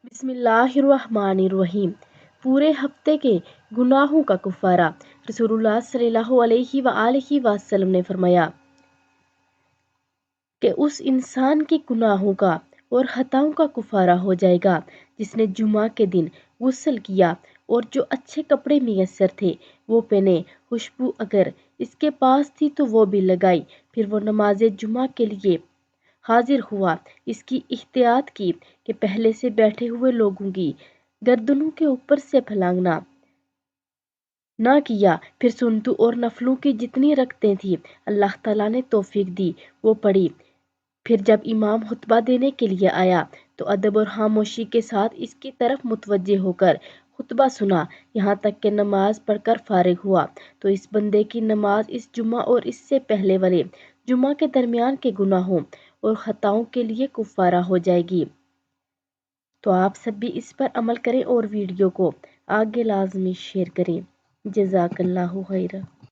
بسم اللہ الرحمن الرحیم۔ پورے ہفتے کے گناہوں کا کفارہ۔ رسول اللہ صلی اللہ علیہ وآلہ وسلم نے فرمایا کہ اس انسان کے گناہوں کا اور خطاؤں کا کفارہ ہو جائے گا جس نے جمعہ کے دن غسل کیا اور جو اچھے کپڑے میسر تھے وہ پہنے، خوشبو اگر اس کے پاس تھی تو وہ بھی لگائی، پھر وہ نماز جمعہ کے لیے حاضر ہوا، اس کی احتیاط کی کہ پہلے سے بیٹھے ہوئے لوگوں کی گردنوں کے اوپر سے پھلانگنا نہ کیا، پھر سنتوں اور نفلوں کی جتنی رکعتیں تھیں اللہ تعالیٰ نے توفیق دی وہ پڑھی، پھر جب امام خطبہ دینے کے لیے آیا تو ادب اور خاموشی کے ساتھ اس کی طرف متوجہ ہو کر خطبہ سنا یہاں تک کہ نماز پڑھ کر فارغ ہوا تو اس بندے کی نماز اس جمعہ اور اس سے پہلے والے جمعہ کے درمیان کے گناہوں اور خطاؤں کے لیے کفارہ ہو جائے گی۔ تو آپ سب بھی اس پر عمل کریں اور ویڈیو کو آگے لازمی شیئر کریں۔ جزاک اللہ خیر۔